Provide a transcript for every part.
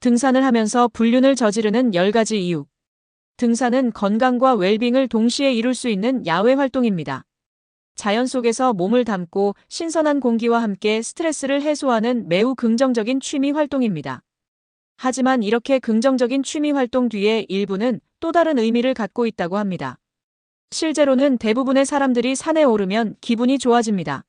등산을 하면서 불륜을 저지르는 10가지 이유. 등산은 건강과 웰빙을 동시에 이룰 수 있는 야외 활동입니다. 자연 속에서 몸을 담고 신선한 공기와 함께 스트레스를 해소하는 매우 긍정적인 취미 활동입니다. 하지만 이렇게 긍정적인 취미 활동 뒤에 일부는 또 다른 의미를 갖고 있다고 합니다. 실제로는 대부분의 사람들이 산에 오르면 기분이 좋아집니다.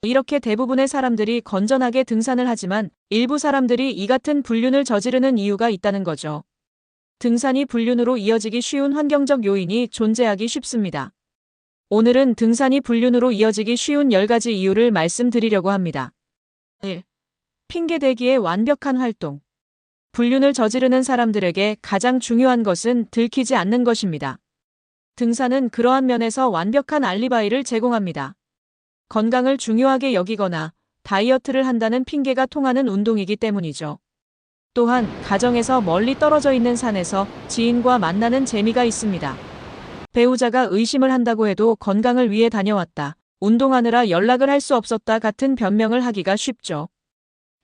이렇게 대부분의 사람들이 건전하게 등산을 하지만 일부 사람들이 이 같은 불륜을 저지르는 이유가 있다는 거죠. 등산이 불륜으로 이어지기 쉬운 환경적 요인이 존재하기 쉽습니다. 오늘은 등산이 불륜으로 이어지기 쉬운 10가지 이유를 말씀드리려고 합니다. 1. 핑계대기의 완벽한 활동. 불륜을 저지르는 사람들에게 가장 중요한 것은 들키지 않는 것입니다. 등산은 그러한 면에서 완벽한 알리바이를 제공합니다. 건강을 중요하게 여기거나 다이어트를 한다는 핑계가 통하는 운동이기 때문이죠. 또한 가정에서 멀리 떨어져 있는 산에서 지인과 만나는 재미가 있습니다. 배우자가 의심을 한다고 해도 건강을 위해 다녀왔다, 운동하느라 연락을 할 수 없었다 같은 변명을 하기가 쉽죠.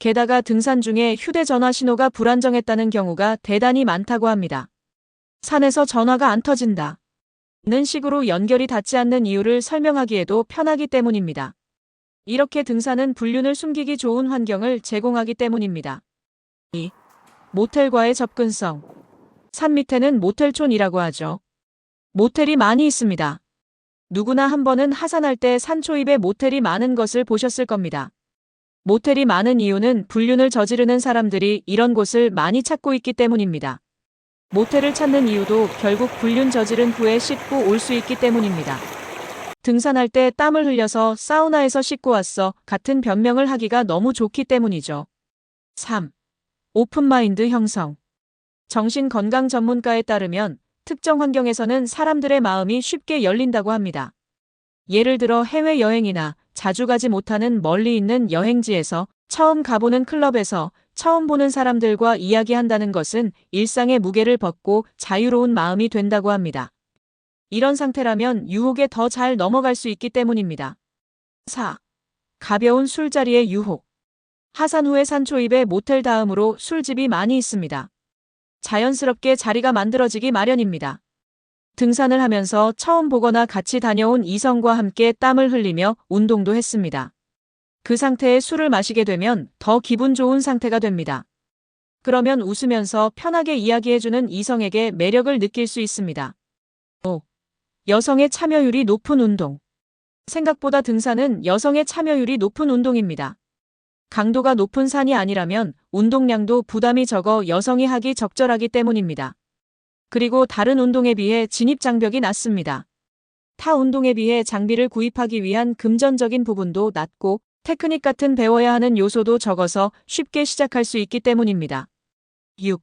게다가 등산 중에 휴대전화 신호가 불안정했다는 경우가 대단히 많다고 합니다. 산에서 전화가 안 터진다 는 식으로 연결이 닿지 않는 이유를 설명하기에도 편하기 때문입니다. 이렇게 등산은 불륜을 숨기기 좋은 환경을 제공하기 때문입니다. 2. 모텔과의 접근성. 산 밑에는 모텔촌이라고 하죠. 모텔이 많이 있습니다. 누구나 한 번은 하산할 때 산 초입에 모텔이 많은 것을 보셨을 겁니다. 모텔이 많은 이유는 불륜을 저지르는 사람들이 이런 곳을 많이 찾고 있기 때문입니다. 모텔을 찾는 이유도 결국 불륜 저지른 후에 씻고 올 수 있기 때문입니다. 등산할 때 땀을 흘려서 사우나에서 씻고 왔어 같은 변명을 하기가 너무 좋기 때문이죠. 3. 오픈마인드 형성. 정신건강 전문가에 따르면 특정 환경에서는 사람들의 마음이 쉽게 열린다고 합니다. 예를 들어 해외여행이나 자주 가지 못하는 멀리 있는 여행지에서, 처음 가보는 클럽에서 처음 보는 사람들과 이야기한다는 것은 일상의 무게를 벗고 자유로운 마음이 된다고 합니다. 이런 상태라면 유혹에 더 잘 넘어갈 수 있기 때문입니다. 4. 가벼운 술자리의 유혹. 하산 후에 산 초입에 모텔 다음으로 술집이 많이 있습니다. 자연스럽게 자리가 만들어지기 마련입니다. 등산을 하면서 처음 보거나 같이 다녀온 이성과 함께 땀을 흘리며 운동도 했습니다. 그 상태에 술을 마시게 되면 더 기분 좋은 상태가 됩니다. 그러면 웃으면서 편하게 이야기해주는 이성에게 매력을 느낄 수 있습니다. 5. 여성의 참여율이 높은 운동. 생각보다 등산은 여성의 참여율이 높은 운동입니다. 강도가 높은 산이 아니라면 운동량도 부담이 적어 여성이 하기 적절하기 때문입니다. 그리고 다른 운동에 비해 진입 장벽이 낮습니다. 타 운동에 비해 장비를 구입하기 위한 금전적인 부분도 낮고 테크닉 같은 배워야 하는 요소도 적어서 쉽게 시작할 수 있기 때문입니다. 6.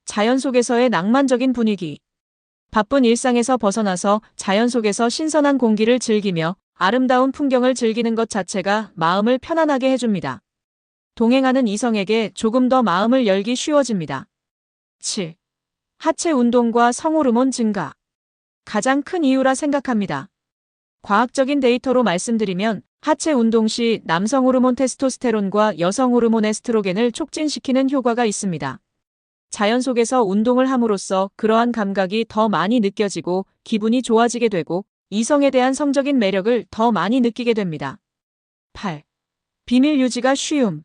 자연 속에서의 낭만적인 분위기. 바쁜 일상에서 벗어나서 자연 속에서 신선한 공기를 즐기며 아름다운 풍경을 즐기는 것 자체가 마음을 편안하게 해줍니다. 동행하는 이성에게 조금 더 마음을 열기 쉬워집니다. 7. 하체 운동과 성호르몬 증가. 가장 큰 이유라 생각합니다. 과학적인 데이터로 말씀드리면 하체 운동 시 남성 호르몬 테스토스테론과 여성 호르몬 에스트로겐을 촉진시키는 효과가 있습니다. 자연 속에서 운동을 함으로써 그러한 감각이 더 많이 느껴지고 기분이 좋아지게 되고 이성에 대한 성적인 매력을 더 많이 느끼게 됩니다. 8. 비밀 유지가 쉬움.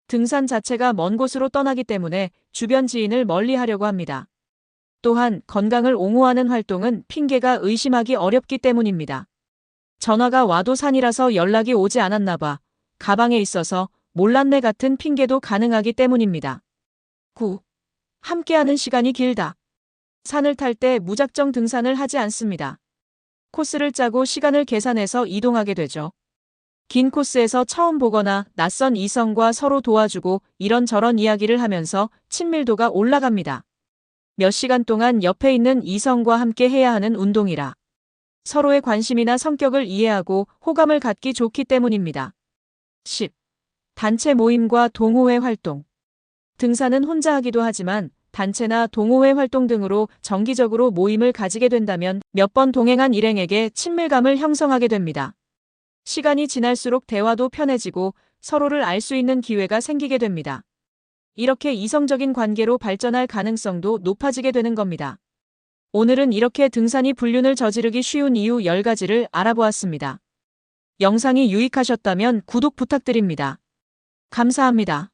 등산 자체가 먼 곳으로 떠나기 때문에 주변 지인을 멀리하려고 합니다. 또한 건강을 옹호하는 활동은 핑계가 의심하기 어렵기 때문입니다. 전화가 와도 산이라서 연락이 오지 않았나 봐, 가방에 있어서 몰랐네 같은 핑계도 가능하기 때문입니다. 9. 함께하는 시간이 길다. 산을 탈 때 무작정 등산을 하지 않습니다. 코스를 짜고 시간을 계산해서 이동하게 되죠. 긴 코스에서 처음 보거나 낯선 이성과 서로 도와주고 이런저런 이야기를 하면서 친밀도가 올라갑니다. 몇 시간 동안 옆에 있는 이성과 함께 해야 하는 운동이라 서로의 관심이나 성격을 이해하고 호감을 갖기 좋기 때문입니다. 10. 단체 모임과 동호회 활동. 등산은 혼자 하기도 하지만 단체나 동호회 활동 등으로 정기적으로 모임을 가지게 된다면 몇 번 동행한 일행에게 친밀감을 형성하게 됩니다. 시간이 지날수록 대화도 편해지고 서로를 알 수 있는 기회가 생기게 됩니다. 이렇게 이성적인 관계로 발전할 가능성도 높아지게 되는 겁니다. 오늘은 이렇게 등산이 불륜을 저지르기 쉬운 이유 10가지를 알아보았습니다. 영상이 유익하셨다면 구독 부탁드립니다. 감사합니다.